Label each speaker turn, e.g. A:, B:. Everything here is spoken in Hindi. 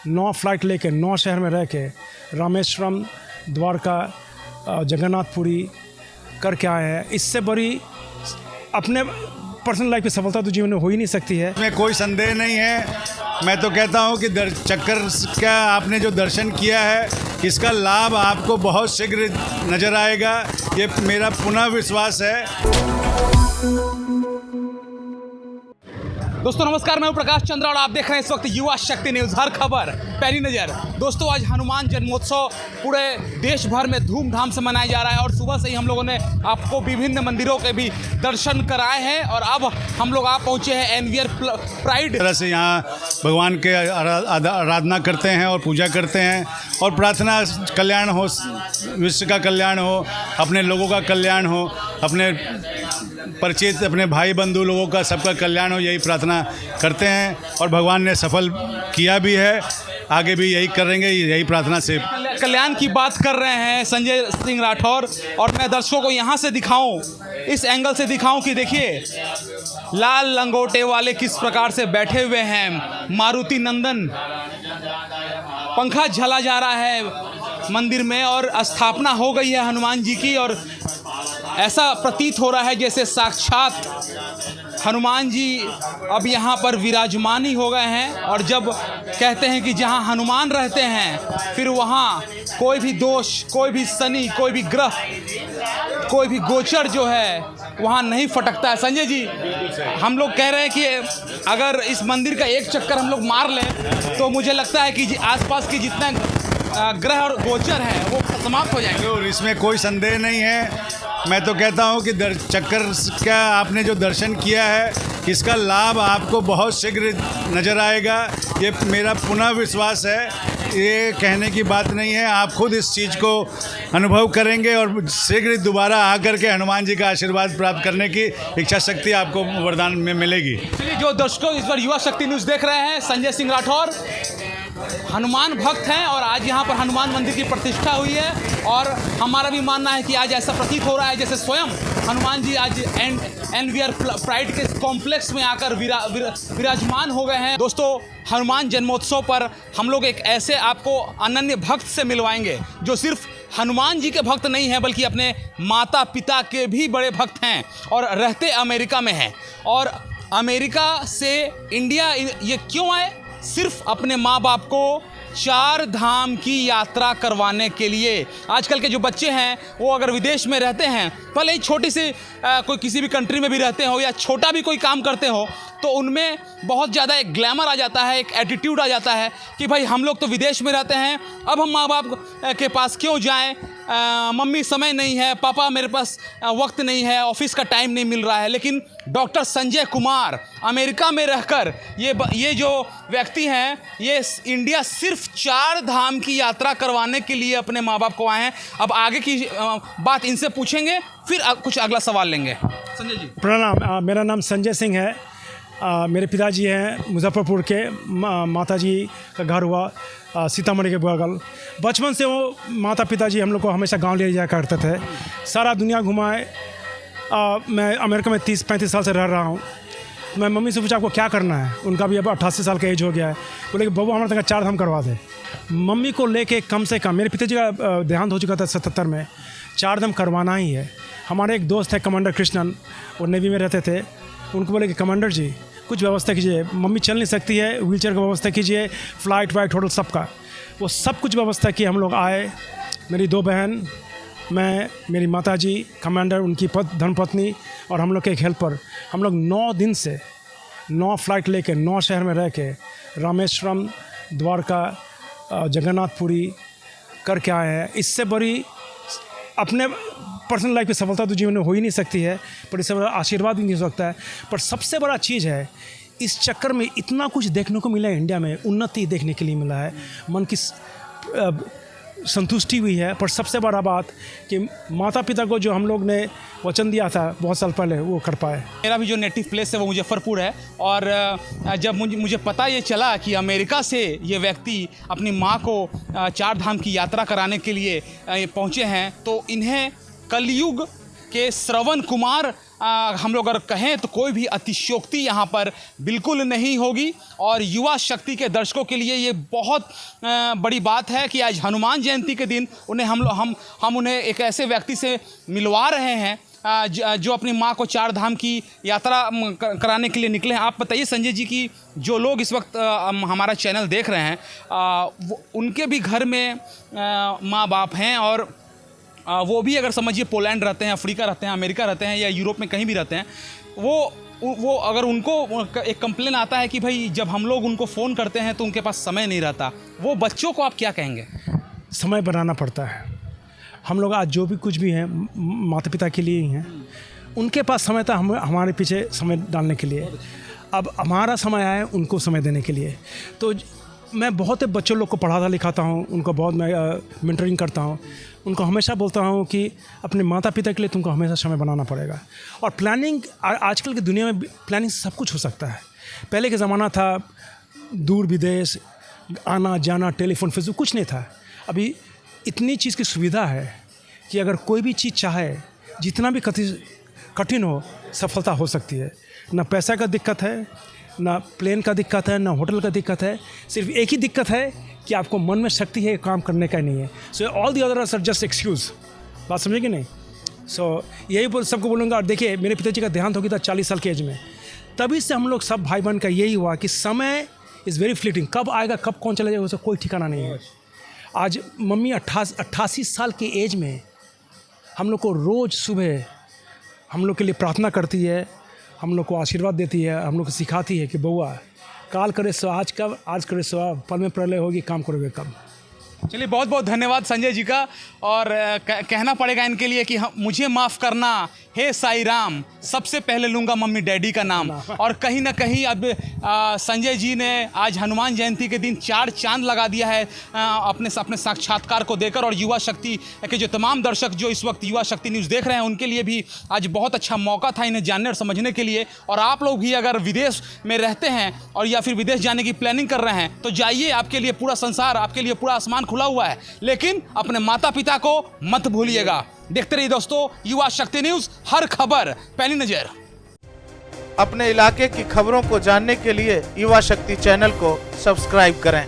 A: 9 फ्लाइट लेके 9 शहर में रह के रामेश्वरम, द्वारका, जगन्नाथपुरी करके आए हैं। इससे बड़ी अपने पर्सनल लाइफ की सफलता तो जीवन में हो ही नहीं सकती है।
B: इसमें कोई संदेह नहीं है। मैं तो कहता हूं कि चक्कर का आपने जो दर्शन किया है, इसका लाभ आपको बहुत शीघ्र नज़र आएगा, ये मेरा पुनः विश्वास है।
C: दोस्तों नमस्कार, मैं हूं प्रकाश चंद्रा और आप देख रहे हैं इस वक्त युवा शक्ति न्यूज़। हर खबर पैनी नज़र। दोस्तों आज हनुमान जन्मोत्सव पूरे देश भर में धूमधाम से मनाया जा रहा है और सुबह से ही हम लोगों ने आपको विभिन्न मंदिरों के भी दर्शन कराए हैं और अब हम लोग आप पहुंचे हैं एनवीआर प्राइड।
B: तरह से यहाँ भगवान के आराधना करते हैं और पूजा करते हैं और प्रार्थना कल्याण हो, विश्व का कल्याण हो, अपने लोगों का कल्याण हो, अपने परिचित अपने भाई बंधु लोगों का सबका कल्याण हो, यही प्रार्थना करते हैं और भगवान ने सफल किया भी है। आगे भी यही करेंगे, यही प्रार्थना से।
C: कल्याण की बात कर रहे हैं संजय सिंह राठौर और मैं दर्शकों को यहाँ से दिखाऊं, इस एंगल से दिखाऊं कि देखिए लाल लंगोटे वाले किस प्रकार से बैठे हुए हैं। मारुति नंदन पंखा झला जा रहा है मंदिर में और स्थापना हो गई है हनुमान जी की और ऐसा प्रतीत हो रहा है जैसे साक्षात हनुमान जी अब यहाँ पर विराजमान ही हो गए हैं। और जब कहते हैं कि जहाँ हनुमान रहते हैं फिर वहाँ कोई भी दोष, कोई भी शनि, कोई भी ग्रह, कोई भी गोचर जो है वहाँ नहीं फटकता है। संजय जी, हम लोग कह रहे हैं कि अगर इस मंदिर का एक चक्कर हम लोग मार लें तो मुझे लगता है कि आसपास की जितना ग्रह और गोचर है वो समाप्त हो जाएंगे।
B: और इसमें कोई संदेह नहीं है। मैं तो कहता हूं कि चक्कर का आपने जो दर्शन किया है, इसका लाभ आपको बहुत शीघ्र नज़र आएगा, ये मेरा पुनः विश्वास है। ये कहने की बात नहीं है, आप खुद इस चीज़ को अनुभव करेंगे और शीघ्र दोबारा आकर के हनुमान जी का आशीर्वाद प्राप्त करने की इच्छा शक्ति आपको वरदान में मिलेगी।
C: चलिए, जो दर्शकों इस बार युवा शक्ति न्यूज़ देख रहे हैं, संजय सिंह राठौर हनुमान भक्त हैं और आज यहाँ पर हनुमान मंदिर की प्रतिष्ठा हुई है और हमारा भी मानना है कि आज ऐसा प्रतीत हो रहा है जैसे स्वयं हनुमान जी आज एनवीआर प्राइड के कॉम्प्लेक्स में आकर विराजमान हो गए हैं। दोस्तों हनुमान जन्मोत्सव पर हम लोग एक ऐसे आपको अनन्य भक्त से मिलवाएंगे जो सिर्फ हनुमान जी के भक्त नहीं हैं बल्कि अपने माता पिता के भी बड़े भक्त हैं और रहते अमेरिका में हैं। और अमेरिका से इंडिया ये क्यों आए? सिर्फ अपने माँ बाप को 4 धाम की यात्रा करवाने के लिए। आजकल के जो बच्चे हैं वो अगर विदेश में रहते हैं, भले ही छोटी सी कोई किसी भी कंट्री में भी रहते हो या छोटा भी कोई काम करते हो, तो उनमें बहुत ज़्यादा एक ग्लैमर आ जाता है, एक एटीट्यूड आ जाता है कि भाई हम लोग तो विदेश में रहते हैं, अब हम माँ बाप के पास क्यों जाएं? मम्मी समय नहीं है, पापा मेरे पास वक्त नहीं है, ऑफिस का टाइम नहीं मिल रहा है। लेकिन डॉक्टर संजय कुमार अमेरिका में रहकर ये जो व्यक्ति हैं, ये इंडिया सिर्फ 4 धाम की यात्रा करवाने के लिए अपने माँ बाप को आए हैं। अब आगे की बात इनसे पूछेंगे, फिर कुछ अगला सवाल लेंगे। संजय जी
A: प्रणाम, मेरा नाम संजय सिंह है। मेरे पिताजी हैं मुजफ्फरपुर के, माताजी का घर हुआ सीतामढ़ी के बगल। बचपन से वो माता पिताजी हम लोग को हमेशा गांव ले जाया करते थे, सारा दुनिया घुमाए। मैं अमेरिका में 30-35 साल से रह रहा हूँ। मैं मम्मी से पूछा आपको क्या करना है, उनका भी अब 88 साल का एज हो गया है। बोले कि बबू हमारे तक 4 धाम करवा दे। मम्मी को लेके कम से कम, मेरे पिताजी का देहांत हो चुका था 77 में, 4 धाम करवाना ही है। हमारे एक दोस्त है कमांडर कृष्णन, वो नेवी में रहते थे। उनको बोले कि कमांडर जी कुछ व्यवस्था कीजिए, मम्मी चल नहीं सकती है, व्हीलचेयर का व्यवस्था कीजिए, फ़्लाइट वाइट होटल सबका। वो सब कुछ व्यवस्था की। हम लोग आए, मेरी 2 बहन, मैं, मेरी माताजी, कमांडर, उनकी धर्मपत्नी और हम लोग के एक हेल्पर। हम लोग 9 दिन से 9 फ्लाइट लेके 9 शहर में रह के रामेश्वरम, द्वारका, जगन्नाथपुरी करके आए हैं। इससे बड़ी अपने पर्सनल लाइफ की सफलता तो जीवन में हो ही नहीं सकती है, पर इससे बड़ा आशीर्वाद भी नहीं हो सकता है। पर सबसे बड़ा चीज़ है, इस चक्कर में इतना कुछ देखने को मिला है। इंडिया में उन्नति देखने के लिए मिला है, मन की संतुष्टि हुई है। पर सबसे बड़ा बात कि माता पिता को जो हम लोग ने वचन दिया था बहुत साल पहले, वो कर पाए।
C: मेरा भी जो नेटिव प्लेस है वो मुजफ्फरपुर है और जब मुझे पता ये चला कि अमेरिका से ये व्यक्ति अपनी माँ को 4 धाम की यात्रा कराने के लिए पहुँचे हैं, तो इन्हें कलयुग कि श्रवण कुमार हम लोग अगर कहें तो कोई भी अतिशयोक्ति यहाँ पर बिल्कुल नहीं होगी। और युवा शक्ति के दर्शकों के लिए ये बहुत बड़ी बात है कि आज हनुमान जयंती के दिन उन्हें हम उन्हें एक ऐसे व्यक्ति से मिलवा रहे हैं जो अपनी माँ को 4 धाम की यात्रा कराने के लिए निकले हैं। आप बताइए संजय जी कि जो लोग इस वक्त हमारा चैनल देख रहे हैं उनके भी घर में माँ बाप हैं और वो भी अगर समझिए पोलैंड रहते हैं, अफ्रीका रहते हैं, अमेरिका रहते हैं या यूरोप में कहीं भी रहते हैं, वो अगर उनको एक कंप्लेन आता है कि भाई जब हम लोग उनको फ़ोन करते हैं तो उनके पास समय नहीं रहता, वो बच्चों को आप क्या कहेंगे?
A: समय बनाना पड़ता है। हम लोग आज जो भी कुछ भी हैं माता पिता के लिए ही हैं, उनके पास समय था हमारे पीछे समय डालने के लिए। अब हमारा समय आया है उनको समय देने के लिए। तो मैं बहुत बच्चों लोग को पढ़ाता लिखाता हूँ, उनको बहुत मैं मेंटरिंग करता हूँ, उनको हमेशा बोलता हूँ कि अपने माता पिता के लिए तुमको हमेशा समय बनाना पड़ेगा। और प्लानिंग आजकल की दुनिया में प्लानिंग सब कुछ हो सकता है। पहले के ज़माना था दूर विदेश आना जाना, टेलीफोन फेसबुक कुछ नहीं था। अभी इतनी चीज़ की सुविधा है कि अगर कोई भी चीज़ चाहे, जितना भी कठिन हो, सफलता हो सकती है। ना पैसा का दिक्कत है, ना प्लेन का दिक्कत है, ना होटल का दिक्कत है। सिर्फ एक ही दिक्कत है कि आपको मन में शक्ति है काम करने का नहीं है। So all the others are just excuse. बात समझे कि नहीं? सो यही सबको बोलूँगा। और देखिए मेरे पिताजी का देहांत हो गया था 40 साल की एज में। तभी से हम लोग सब भाई बहन का यही हुआ कि समय इज़ वेरी फ्लीटिंग, कब आएगा कब कौन चला जाएगा उसका कोई ठिकाना नहीं है। आज मम्मी 88 साल की एज में हम लोग को रोज़ सुबह हम लोग के लिए प्रार्थना करती है, हम लोग को आशीर्वाद देती है, हम लोग को सिखाती है कि बउआ काल करे सो आज कब, आज करे सो अब, पल में प्रलय होगी काम करोगे कब।
C: चलिए बहुत बहुत धन्यवाद संजय जी का। और कहना पड़ेगा इनके लिए कि मुझे माफ़ करना हे साईं राम, सबसे पहले लूँगा मम्मी डैडी का नाम। और कहीं ना कहीं अब संजय जी ने आज हनुमान जयंती के दिन 4 चांद लगा दिया है अपने साक्षात्कार को देकर। और युवा शक्ति के जो तमाम दर्शक जो इस वक्त युवा शक्ति न्यूज़ देख रहे हैं उनके लिए भी आज बहुत अच्छा मौका था इन्हें जानने और समझने के लिए। और आप लोग भी अगर विदेश में रहते हैं और या फिर विदेश जाने की प्लानिंग कर रहे हैं तो जाइए, आपके लिए पूरा संसार, आपके लिए पूरा आसमान खुला हुआ है। लेकिन अपने माता पिता को मत भूलिएगा। देखते रहिए दोस्तों युवा शक्ति न्यूज़, हर खबर पहली नजर।
D: अपने इलाके की खबरों को जानने के लिए युवा शक्ति चैनल को सब्सक्राइब करें।